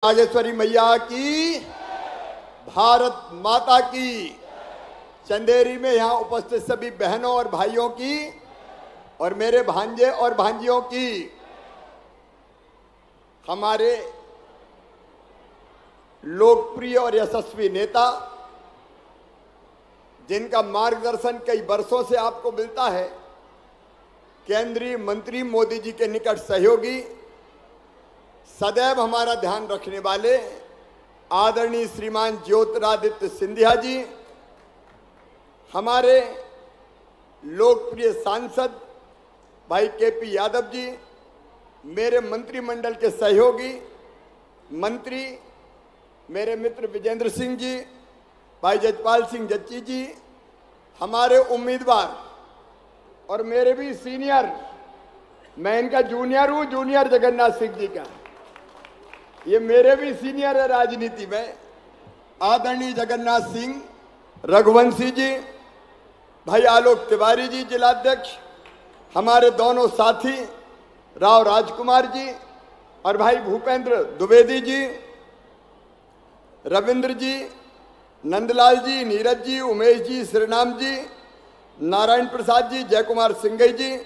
नागेश्वरी मैया की, भारत माता की। चंदेरी में यहाँ उपस्थित सभी बहनों और भाइयों की और मेरे भांजे और भांजियों की। हमारे लोकप्रिय और यशस्वी नेता, जिनका मार्गदर्शन कई वर्षों से आपको मिलता है, केंद्रीय मंत्री मोदी जी के निकट सहयोगी, सदैव हमारा ध्यान रखने वाले आदरणीय श्रीमान ज्योतिरादित्य सिंधिया जी, हमारे लोकप्रिय सांसद भाई केपी यादव जी, मेरे मंत्रिमंडल के सहयोगी मंत्री मेरे मित्र विजेंद्र सिंह जी, भाई जजपाल सिंह जच्ची जी, हमारे उम्मीदवार और मेरे भी सीनियर, मैं इनका जूनियर हूं, जूनियर जगन्नाथ सिंह जी का, ये मेरे भी सीनियर है राजनीति में, आदरणीय जगन्नाथ सिंह रघुवंशी जी, भाई आलोक तिवारी जी जिलाध्यक्ष, हमारे दोनों साथी राव राजकुमार जी और भाई भूपेंद्र द्विवेदी जी, रविंद्र जी, नंदलाल जी, नीरज जी, उमेश जी, श्रीराम जी, नारायण प्रसाद जी, जय कुमार सिंघई जी,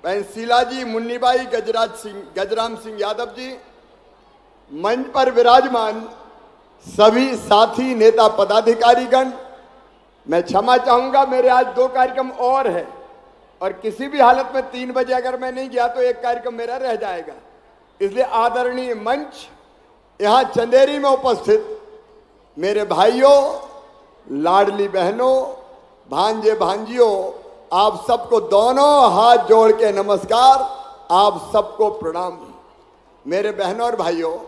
बहन शीला जी, मुन्नीबाई, गजराम सिंह यादव जी, मंच पर विराजमान सभी साथी नेता पदाधिकारीगण। मैं क्षमा चाहूंगा, मेरे आज 2 कार्यक्रम और है और किसी भी हालत में 3 बजे अगर मैं नहीं गया तो एक कार्यक्रम मेरा रह जाएगा, इसलिए आदरणीय मंच, यहाँ चंदेरी में उपस्थित मेरे भाइयों, लाडली बहनों, भांजे भांजियों, आप सबको दोनों हाथ जोड़ के नमस्कार, आप सबको प्रणाम। मेरे बहनों और भाइयों,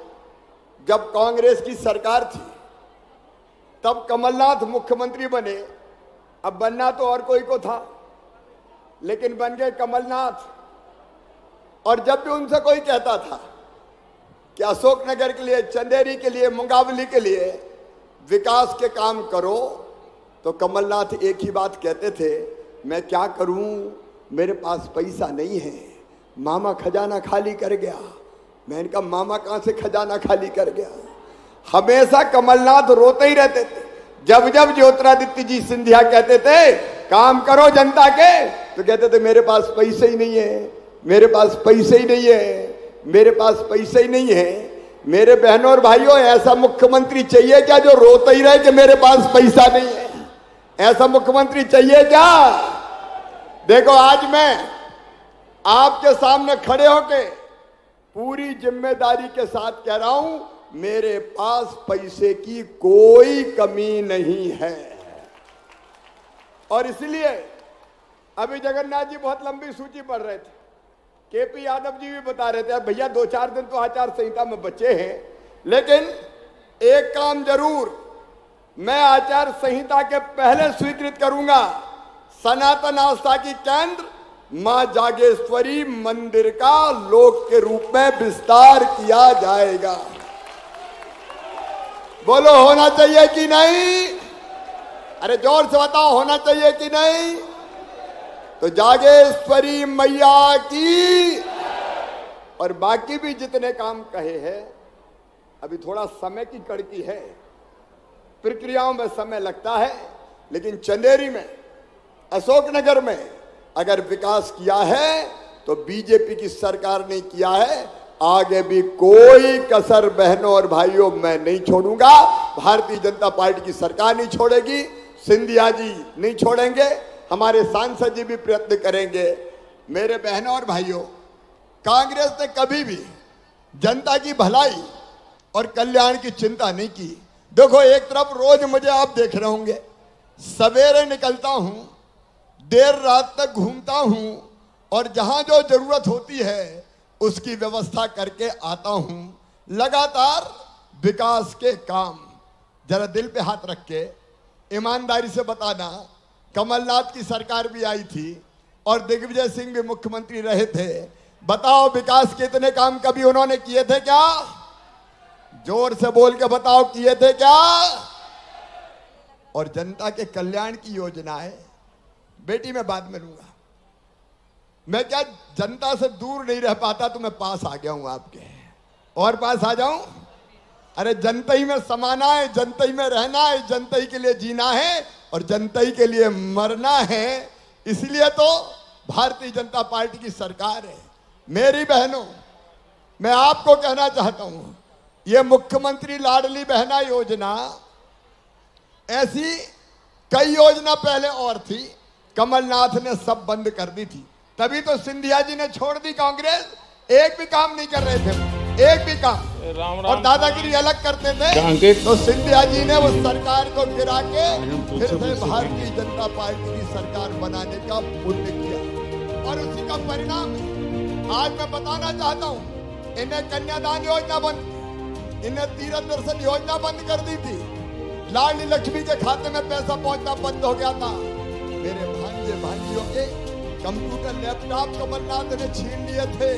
जब कांग्रेस की सरकार थी तब कमलनाथ मुख्यमंत्री बने, अब बनना तो और कोई को था, लेकिन बन गए कमलनाथ। और जब भी उनसे कोई कहता था कि अशोकनगर के लिए, चंदेरी के लिए, मुंगावली के लिए विकास के काम करो, तो कमलनाथ एक ही बात कहते थे, मैं क्या करूं, मेरे पास पैसा नहीं है, मामा खजाना खाली कर गया। मैंने कहा मामा कहां से खजाना खाली कर गया। हमेशा कमलनाथ रोते ही रहते थे। जब जब ज्योतिरादित्य जी सिंधिया कहते थे काम करो जनता के, तो कहते थे मेरे पास पैसे ही नहीं है, मेरे पास पैसे ही नहीं है, मेरे पास पैसे ही नहीं है। मेरे बहनों और भाइयों, ऐसा मुख्यमंत्री चाहिए क्या जो रोते ही रहे कि मेरे पास पैसा नहीं है? ऐसा मुख्यमंत्री चाहिए क्या? देखो, आज मैं आपके सामने खड़े होके पूरी जिम्मेदारी के साथ कह रहा हूं, मेरे पास पैसे की कोई कमी नहीं है। और इसलिए अभी जगन्नाथ जी बहुत लंबी सूची पढ़ रहे थे, केपी यादव जी भी बता रहे थे, भैया 2-4 दिन तो आचार संहिता में बचे हैं, लेकिन एक काम जरूर मैं आचार संहिता के पहले स्वीकृत करूंगा, सनातन आस्था की केंद्र मां जागेश्वरी मंदिर का लोक के रूप में विस्तार किया जाएगा। बोलो, होना चाहिए कि नहीं? अरे जोर से बताओ, होना चाहिए कि नहीं? तो जागेश्वरी मैया की। और बाकी भी जितने काम कहे हैं, अभी थोड़ा समय की कड़की है, प्रक्रियाओं में समय लगता है, लेकिन चंदेरी में, अशोकनगर में अगर विकास किया है तो बीजेपी की सरकार ने किया है। आगे भी कोई कसर बहनों और भाइयों मैं नहीं छोड़ूंगा। भारतीय जनता पार्टी की सरकार नहीं छोड़ेगी, सिंधिया जी नहीं छोड़ेंगे, हमारे सांसद जी भी प्रयत्न करेंगे। मेरे बहनों और भाइयों, कांग्रेस ने कभी भी जनता की भलाई और कल्याण की चिंता नहीं की। देखो, एक तरफ रोज मुझे आप देख रहे होंगे, सवेरे निकलता हूं, देर रात तक घूमता हूं और जहां जो जरूरत होती है उसकी व्यवस्था करके आता हूं। लगातार विकास के काम, जरा दिल पे हाथ रख के ईमानदारी से बताना, कमलनाथ की सरकार भी आई थी और दिग्विजय सिंह भी मुख्यमंत्री रहे थे, बताओ विकास के इतने काम कभी उन्होंने किए थे क्या? जोर से बोल के बताओ, किए थे क्या? और जनता के कल्याण की योजनाएं, बेटी मैं बाद में लूंगा, मैं क्या जनता से दूर नहीं रह पाता, तो मैं पास आ गया हूं आपके, और पास आ जाऊं। अरे जनता में समाना है, जनता में रहना है, जनता के लिए जीना है और जनता के लिए मरना है। इसलिए तो भारतीय जनता पार्टी की सरकार है। मेरी बहनों, मैं आपको कहना चाहता हूं, ये मुख्यमंत्री लाडली बहना योजना, ऐसी कई योजना पहले और थी, कमलनाथ ने सब बंद कर दी थी। तभी तो सिंधिया जी ने छोड़ दी कांग्रेस। एक भी काम नहीं कर रहे थे, एक भी काम, और दादागिरी अलग करते थे। तो सिंधिया जी ने उस सरकार को गिरा के फिर से भारतीय जनता पार्टी की सरकार बनाने का पुण्य किया, और उसी का परिणाम आज मैं बताना चाहता हूँ। इन्हें कन्यादान योजना बंद, इन्हें तीर्थ दर्शन योजना बंद कर दी थी, लाडली लक्ष्मी के खाते में पैसा पहुंचना बंद हो गया था। मेरे भांजे भांजियों के कंप्यूटर लैपटॉप कमलनाथ ने छीन लिए थे,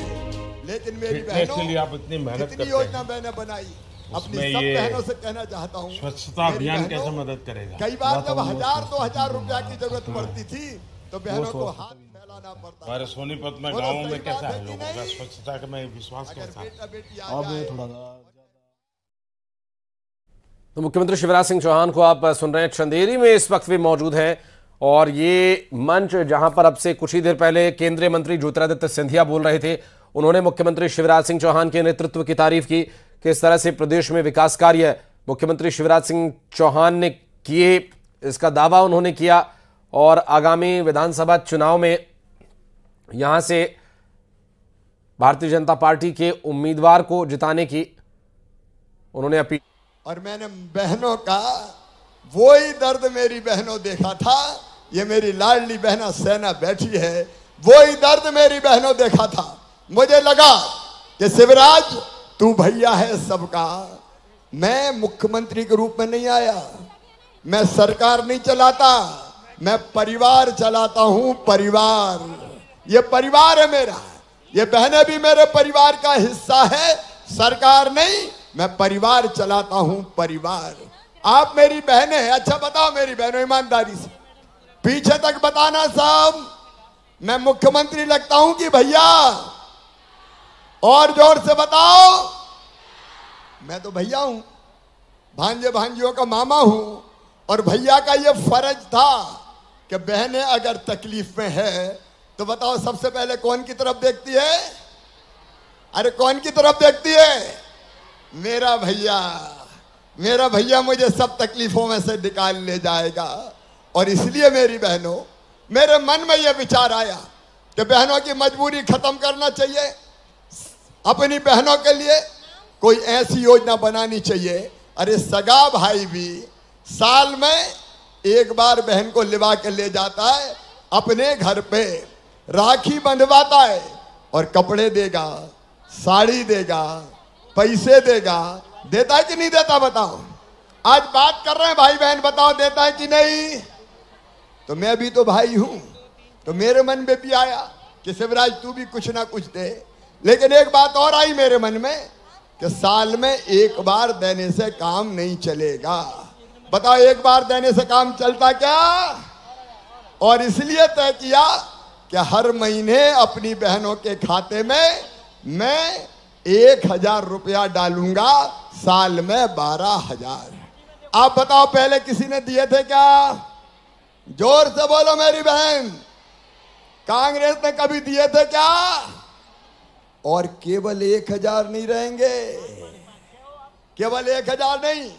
लेकिन मेरी बहनों के लिए आप इतनी मेहनत करते हैं, योजना मैंने बनाई। अपनी सब बहनों से कहना चाहता हूँ, स्वच्छता अभियान कैसे मदद करेगा? कई बार जब 1000-2000 रुपया की जरूरत पड़ती थी तो बहनों को हाथ फैलाना पड़ता। हमारे सोनीपत में गाँव में कैसा है लोगों का स्वच्छता का में विश्वास कैसा है? तो मुख्यमंत्री शिवराज सिंह चौहान को आप सुन रहे हैं, चंदेरी में इस वक्त भी मौजूद हैं, और ये मंच जहां पर अब से कुछ ही देर पहले केंद्रीय मंत्री ज्योतिरादित्य सिंधिया बोल रहे थे। उन्होंने मुख्यमंत्री शिवराज सिंह चौहान के नेतृत्व की तारीफ की, किस तरह से प्रदेश में विकास कार्य मुख्यमंत्री शिवराज सिंह चौहान ने किए, इसका दावा उन्होंने किया, और आगामी विधानसभा चुनाव में यहां से भारतीय जनता पार्टी के उम्मीदवार को जिताने की उन्होंने अपील। और मैंने बहनों का वही दर्द मेरी बहनों देखा था। ये मेरी लाडली बहना सेना बैठी है, वही दर्द मेरी बहनों देखा था। मुझे लगा कि शिवराज तू भैया है सबका। मैं मुख्यमंत्री के रूप में नहीं आया, मैं सरकार नहीं चलाता, मैं परिवार चलाता हूं। परिवार, ये परिवार है मेरा, ये बहनें भी मेरे परिवार का हिस्सा है। सरकार नहीं, मैं परिवार चलाता हूं। परिवार, आप मेरी बहनें हैं। अच्छा बताओ मेरी बहनों, ईमानदारी से पीछे तक बताना साहब, मैं मुख्यमंत्री लगता हूं कि भैया? और जोर से बताओ। मैं तो भैया हूं, भांजे भांजियों का मामा हूं, और भैया का ये फर्ज था कि बहनें अगर तकलीफ में है तो बताओ सबसे पहले कौन की तरफ देखती है? अरे कौन की तरफ देखती है? मेरा भैया। मेरा भैया मुझे सब तकलीफों में से निकाल ले जाएगा। और इसलिए मेरी बहनों, मेरे मन में यह विचार आया कि बहनों की मजबूरी खत्म करना चाहिए। अपनी बहनों के लिए कोई ऐसी योजना बनानी चाहिए। अरे सगा भाई भी साल में एक बार बहन को लिवा के ले जाता है, अपने घर पे राखी बंधवाता है, और कपड़े देगा, साड़ी देगा, पैसे देगा। देता है कि नहीं देता? बताओ। आज बात कर रहे हैं भाई बहन, बताओ देता है कि नहीं? तो मैं भी तो भाई हूं, तो मेरे मन में भी आया कि शिवराज तू भी कुछ ना कुछ दे। लेकिन एक बात और आई मेरे मन में कि साल में एक बार देने से काम नहीं चलेगा। बताओ एक बार देने से काम चलता क्या? और इसलिए तय किया कि हर महीने अपनी बहनों के खाते में मैं 1000 रुपया डालूंगा, साल में 12,000। आप बताओ पहले किसी ने दिए थे क्या? जोर से बोलो मेरी बहन, कांग्रेस ने कभी दिए थे क्या? और केवल 1000 नहीं रहेंगे, केवल 1000 नहीं,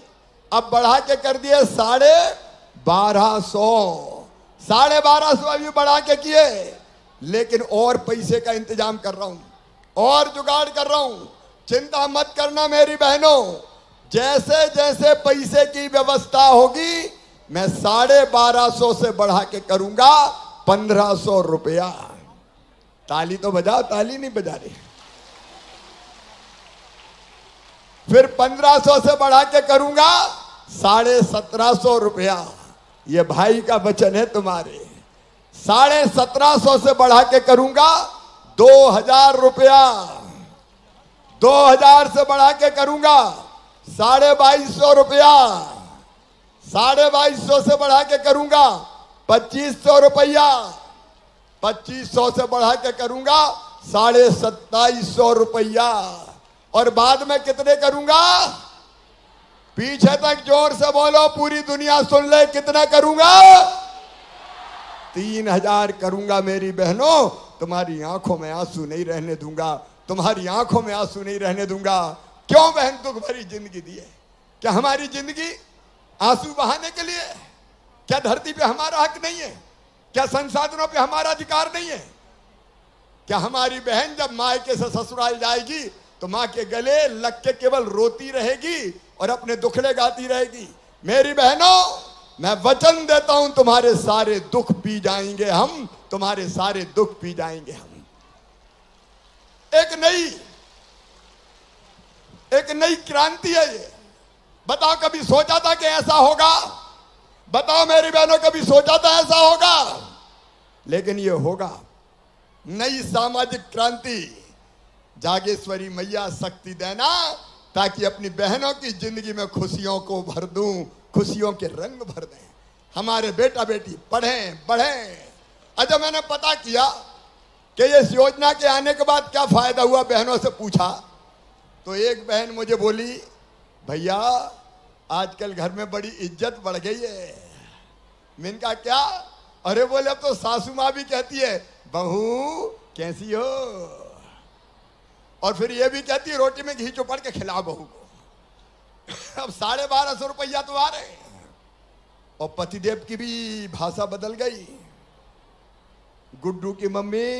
अब बढ़ा के कर दिए 1250। 1250 अभी बढ़ा के किए, लेकिन और पैसे का इंतजाम कर रहा हूं, और जुगाड़ कर रहा हूं। चिंता मत करना मेरी बहनों, जैसे जैसे पैसे की व्यवस्था होगी मैं 1250 से बढ़ा के करूंगा 1500 रुपया। ताली तो बजाओ, ताली नहीं बजा रही। फिर 1500 से बढ़ा के करूंगा 1750 रुपया। ये भाई का वचन है तुम्हारे। 1750 से बढ़ा के करूंगा 2000 रुपया। 2000 से बढ़ा के करूंगा 2250 रुपया। 2250 से बढ़ा के करूंगा 2500 रुपया। 2500 से बढ़ा के करूंगा 2750 रुपया। और बाद में कितने करूंगा? पीछे तक जोर से बोलो, पूरी दुनिया सुन ले। कितना करूंगा? 3000 करूंगा मेरी बहनों। तुम्हारी आंखों में आंसू नहीं रहने दूंगा, तुम्हारी आंखों में आंसू नहीं रहने दूंगा। क्यों बहन दुख भरी जिंदगी दी है? क्या हमारी जिंदगी आंसू बहाने के लिए? क्या धरती पे हमारा हक नहीं है? क्या संसाधनों पे हमारा अधिकार नहीं है? क्या हमारी बहन जब मायके से ससुराल जाएगी तो मां के गले लग के केवल रोती रहेगी और अपने दुखड़े गाती रहेगी? मेरी बहनों, मैं वचन देता हूं, तुम्हारे सारे दुख पी जाएंगे हम, तुम्हारे सारे दुख पी जाएंगे हम। एक नई क्रांति है ये। बताओ, कभी सोचा था कि ऐसा होगा? बताओ मेरी बहनों, कभी सोचा था ऐसा होगा? लेकिन ये होगा। नई सामाजिक क्रांति। जागेश्वरी मैया शक्ति देना, ताकि अपनी बहनों की जिंदगी में खुशियों को भर दूं, खुशियों के रंग भर दें। हमारे बेटा बेटी पढ़ें बढ़ें। अच्छा, मैंने पता किया कि इस योजना के आने के बाद क्या फायदा हुआ, बहनों से पूछा तो एक बहन मुझे बोली, भैया आजकल घर में बड़ी इज्जत बढ़ गई है। मैंने कहा क्या? अरे बोले, अब तो सासू माँ भी कहती है, बहू कैसी हो, और फिर ये भी कहती है, रोटी में घी चुपड़ के खिलाओ बहू को। अब 1250 रुपया तो आ रहे हैं। और पतिदेव की भी भाषा बदल गई। गुड्डू की मम्मी,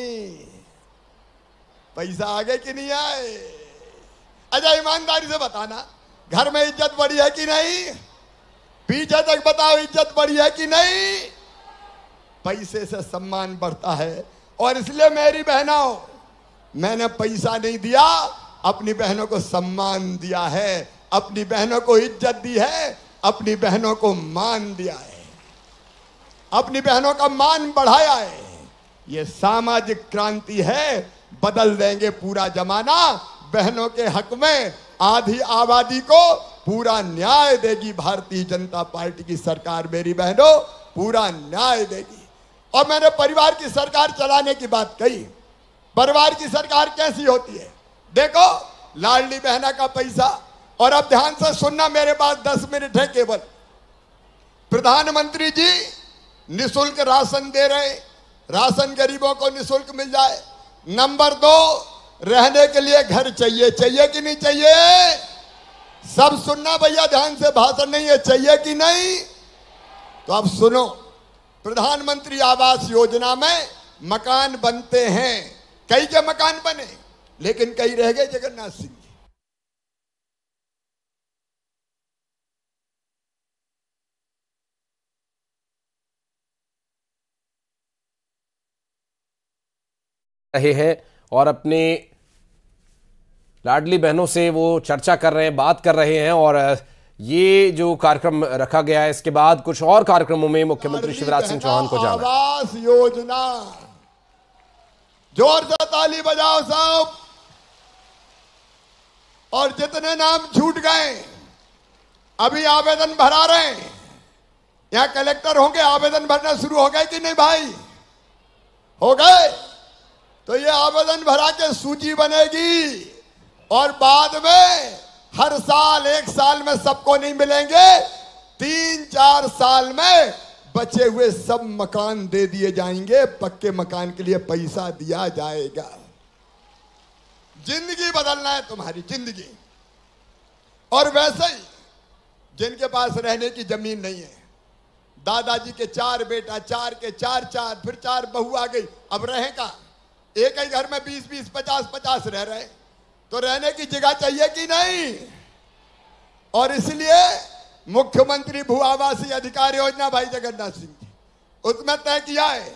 पैसा आ गए कि नहीं आए? अच्छा, ईमानदारी से बताना, घर में इज्जत बढ़ी है कि नहीं? पीछे तक बताओ, इज्जत बढ़ी है कि नहीं? पैसे से सम्मान बढ़ता है। और इसलिए मेरी बहनों, मैंने पैसा नहीं दिया, अपनी बहनों को सम्मान दिया है, अपनी बहनों को इज्जत दी है, अपनी बहनों को मान दिया है, अपनी बहनों का मान बढ़ाया है। ये सामाजिक क्रांति है। बदल देंगे पूरा जमाना। बहनों के हक में आधी आबादी को पूरा न्याय देगी भारतीय जनता पार्टी की सरकार। मेरी बहनों, पूरा न्याय देगी। और मैंने परिवार की सरकार चलाने की बात कही। परिवार की सरकार कैसी होती है? देखो, लाडली बहना का पैसा। और अब ध्यान से सुनना, मेरे पास 10 मिनट है केवल। प्रधानमंत्री जी निःशुल्क राशन दे रहे, राशन गरीबों को निःशुल्क मिल जाए। नंबर 2, रहने के लिए घर चाहिए। चाहिए कि नहीं चाहिए? सब सुनना भैया, ध्यान से, भाषण नहीं है। चाहिए कि नहीं? तो अब सुनो, प्रधानमंत्री आवास योजना में मकान बनते हैं। कई के मकान बने, लेकिन कई रह गए जगन्नाथ सिंह जी। रहे हैं और अपने लाडली बहनों से वो चर्चा कर रहे हैं, बात कर रहे हैं। और ये जो कार्यक्रम रखा गया है, इसके बाद कुछ और कार्यक्रमों में मुख्यमंत्री शिवराज सिंह चौहान को जाना। आवास योजना, जोर से ताली बजाओ सब। और जितने नाम छूट गए, अभी आवेदन भरा रहे हैं। यहां कलेक्टर होंगे, आवेदन भरना शुरू हो गए कि नहीं भाई? हो गए? तो ये आवेदन भरा के सूची बनेगी और बाद में हर साल, 1 साल में सबको नहीं मिलेंगे, 3-4 साल में बचे हुए सब मकान दे दिए जाएंगे। पक्के मकान के लिए पैसा दिया जाएगा। जिंदगी बदलना है तुम्हारी, जिंदगी। और वैसे ही जिनके पास रहने की जमीन नहीं है, दादाजी के 4 बेटा, 4 के 4, फिर 4 बहू आ गई, अब रहे का? एक ही घर में 20-20, 50-50 रह रहे, तो रहने की जगह चाहिए कि नहीं? और इसलिए मुख्यमंत्री भू आवासीय अधिकार योजना, भाई जगन्नाथ सिंह जी, उसमें तय किया है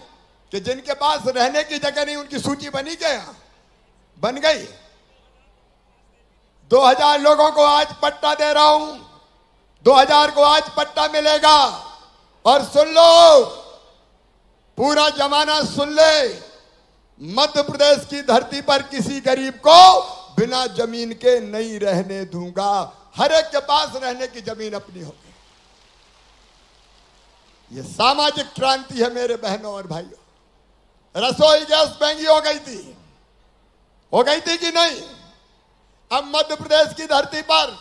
कि जिनके पास रहने की जगह नहीं, उनकी सूची बनी क्या? बन गई। 2000 लोगों को आज पट्टा दे रहा हूं। 2000 को आज पट्टा मिलेगा। और सुन लो, पूरा जमाना सुन ले, मध्य प्रदेश की धरती पर किसी गरीब को बिना जमीन के नहीं रहने दूंगा। हर एक के पास रहने की जमीन अपनी होगी। यह सामाजिक क्रांति है मेरे बहनों और भाइयों। रसोई गैस महंगी हो गई थी कि नहीं? अब मध्य प्रदेश की धरती पर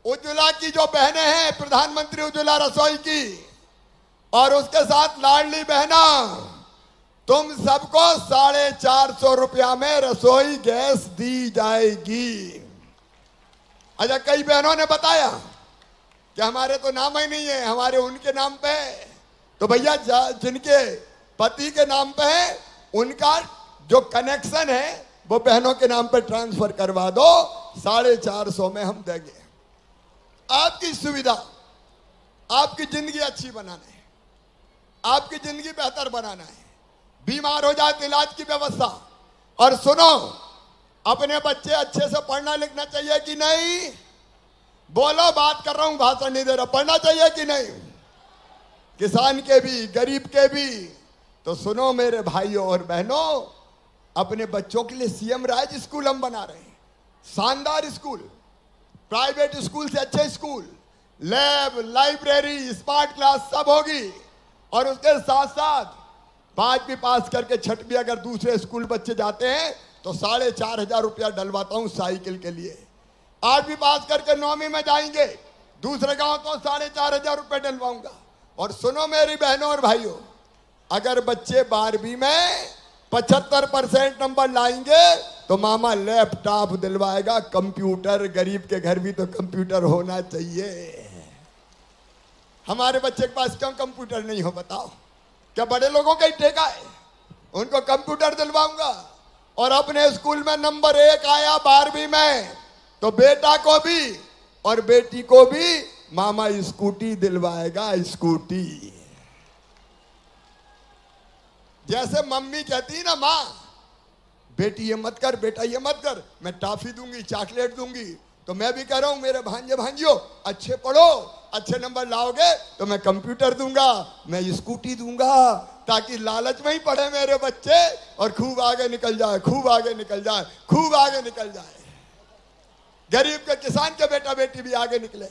उज्ज्वला की जो बहनें हैं, प्रधानमंत्री उज्ज्वला रसोई की, और उसके साथ लाडली बहना, तुम सबको 450 रुपया में रसोई गैस दी जाएगी। अच्छा, कई बहनों ने बताया कि हमारे तो नाम ही नहीं है, हमारे उनके नाम पे है। तो भैया जिनके पति के नाम पे है, उनका जो कनेक्शन है वो बहनों के नाम पे ट्रांसफर करवा दो, 450 में हम देंगे। आपकी सुविधा, आपकी जिंदगी अच्छी बनाना है, आपकी जिंदगी बेहतर बनाना है। बीमार हो जाए तो इलाज की व्यवस्था। और सुनो, अपने बच्चे अच्छे से पढ़ना लिखना चाहिए कि नहीं? बोलो, बात कर रहा हूं, भाषण नहीं दे रहा। पढ़ना चाहिए कि नहीं? किसान के भी, गरीब के भी। तो सुनो मेरे भाइयों और बहनों, अपने बच्चों के लिए सीएम राज स्कूल हम बना रहे हैं। शानदार स्कूल, प्राइवेट स्कूल से अच्छे school, lab, library, smart class सब होगी। और उसके साथ साथ 5वीं पास करके 6वीं अगर दूसरे स्कूल बच्चे जाते हैं तो 4,500 रुपया डलवाता हूं साइकिल के लिए। 8वीं पास करके 9वीं में जाएंगे दूसरे गांव तो 4,500 रुपये डलवाऊंगा। और सुनो मेरी बहनों और भाइयों, अगर बच्चे 12वीं में 75% नंबर लाएंगे तो मामा लैपटॉप दिलवाएगा, कंप्यूटर। गरीब के घर भी तो कंप्यूटर होना चाहिए। हमारे बच्चे के पास क्यों कंप्यूटर नहीं हो बताओ? क्या बड़े लोगों का ही ठेका है? उनको कंप्यूटर दिलवाऊंगा। और अपने स्कूल में नंबर 1 आया 12वीं में तो बेटा को भी और बेटी को भी मामा स्कूटी दिलवाएगा, स्कूटी। जैसे मम्मी कहती ना, माँ बेटी ये मत कर, बेटा ये मत कर, मैं टॉफी दूंगी, चॉकलेट दूंगी। तो मैं भी कह रहा हूं, मेरे भांजे भांजियों, अच्छे पढ़ो, अच्छे नंबर लाओगे तो मैं कंप्यूटर दूंगा, मैं स्कूटी दूंगा, ताकि लालच में ही पढ़े मेरे बच्चे और खूब आगे निकल जाए, खूब आगे निकल जाए, खूब आगे निकल जाए। गरीब के, किसान के बेटा बेटी भी आगे निकले।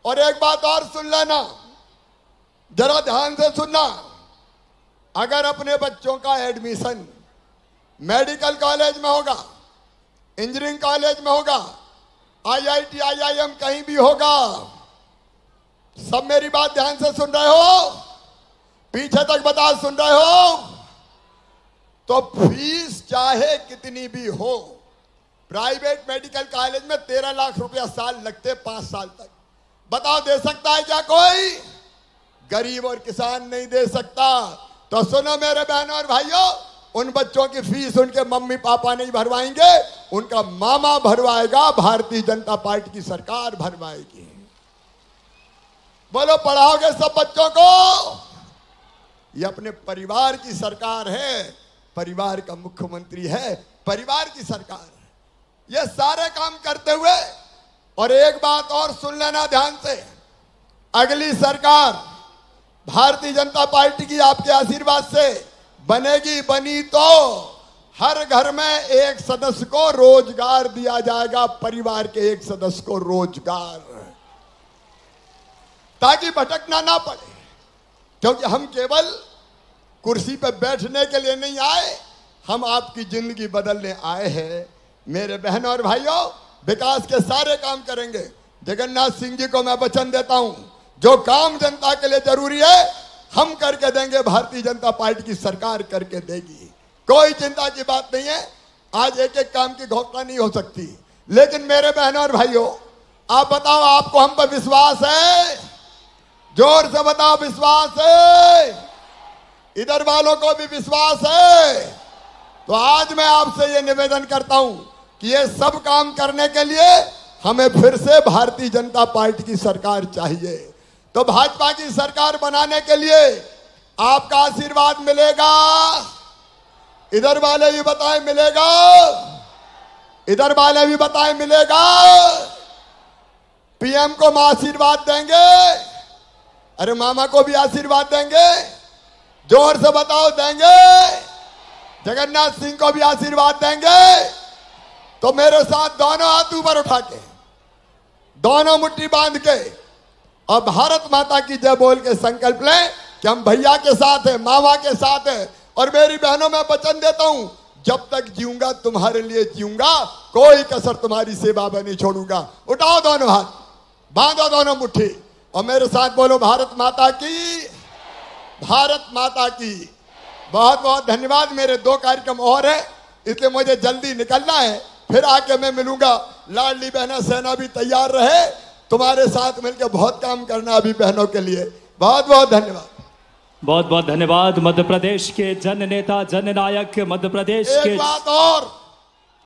और एक बात और सुन लेना, जरा ध्यान से सुनना। अगर अपने बच्चों का एडमिशन मेडिकल कॉलेज में होगा, इंजीनियरिंग कॉलेज में होगा, IIT, IIM कहीं भी होगा, सब मेरी बात ध्यान से सुन रहे हो? पीछे तक बता, सुन रहे हो? तो फीस चाहे कितनी भी हो, प्राइवेट मेडिकल कॉलेज में 13 लाख रुपया साल लगते 5 साल तक। बताओ, दे सकता है क्या कोई? गरीब और किसान नहीं दे सकता। तो सुनो मेरे बहनों और भाइयों, उन बच्चों की फीस उनके मम्मी पापा नहीं भरवाएंगे, उनका मामा भरवाएगा, भारतीय जनता पार्टी की सरकार भरवाएगी। बोलो, पढ़ाओगे सब बच्चों को? ये अपने परिवार की सरकार है, परिवार का मुख्यमंत्री है, परिवार की सरकार। ये सारे काम करते हुए, और एक बात और सुन लेना ध्यान से, अगली सरकार भारतीय जनता पार्टी की आपके आशीर्वाद से बनेगी, बनी तो हर घर में एक सदस्य को रोजगार दिया जाएगा, परिवार के एक सदस्य को रोजगार, ताकि भटकना ना पड़े। क्योंकि हम केवल कुर्सी पर बैठने के लिए नहीं आए, हम आपकी जिंदगी बदलने आए हैं। मेरे बहनों और भाइयों, विकास के सारे काम करेंगे। जगन्नाथ सिंह जी को मैं वचन देता हूं, जो काम जनता के लिए जरूरी है हम करके देंगे, भारतीय जनता पार्टी की सरकार करके देगी। कोई चिंता की बात नहीं है। आज एक एक काम की घोषणा नहीं हो सकती, लेकिन मेरे बहनों और भाइयों, आप बताओ, आपको हम पर विश्वास है? जोर से बताओ, विश्वास है? इधर वालों को भी विश्वास है? तो आज मैं आपसे ये निवेदन करता हूं कि ये सब काम करने के लिए हमें फिर से भारतीय जनता पार्टी की सरकार चाहिए। तो भाजपा की सरकार बनाने के लिए आपका आशीर्वाद मिलेगा? इधर वाले भी बताएं मिलेगा? इधर वाले भी बताएं मिलेगा? पीएम को हम आशीर्वाद देंगे? अरे मामा को भी आशीर्वाद देंगे? जोर से बताओ, देंगे? जगन्नाथ सिंह को भी आशीर्वाद देंगे? तो मेरे साथ दोनों हाथ ऊपर उठा के, दोनों मुट्ठी बांध के और भारत माता की जय बोल के संकल्प लें कि हम भैया के साथ हैं, मामा के साथ हैं। और मेरी बहनों, मैं वचन देता हूं, जब तक जीऊंगा तुम्हारे लिए जीऊंगा, कोई कसर तुम्हारी सेवा में नहीं छोड़ूंगा। उठाओ दोनों हाथ, बांधो दोनों मुट्ठी और मेरे साथ बोलो भारत माता की, भारत माता की। बहुत बहुत धन्यवाद। मेरे 2 कार्यक्रम और है, इसलिए मुझे जल्दी निकलना है, फिर आके मैं मिलूंगा। लाडली बहना सेना भी तैयार रहे, तुम्हारे साथ मिलकर बहुत काम करना अभी बहनों के लिए। बहुत बहुत धन्यवाद। बहुत बहुत धन्यवाद। मध्य प्रदेश के जन नेता, जन नायक, मध्य प्रदेश के एक बात और,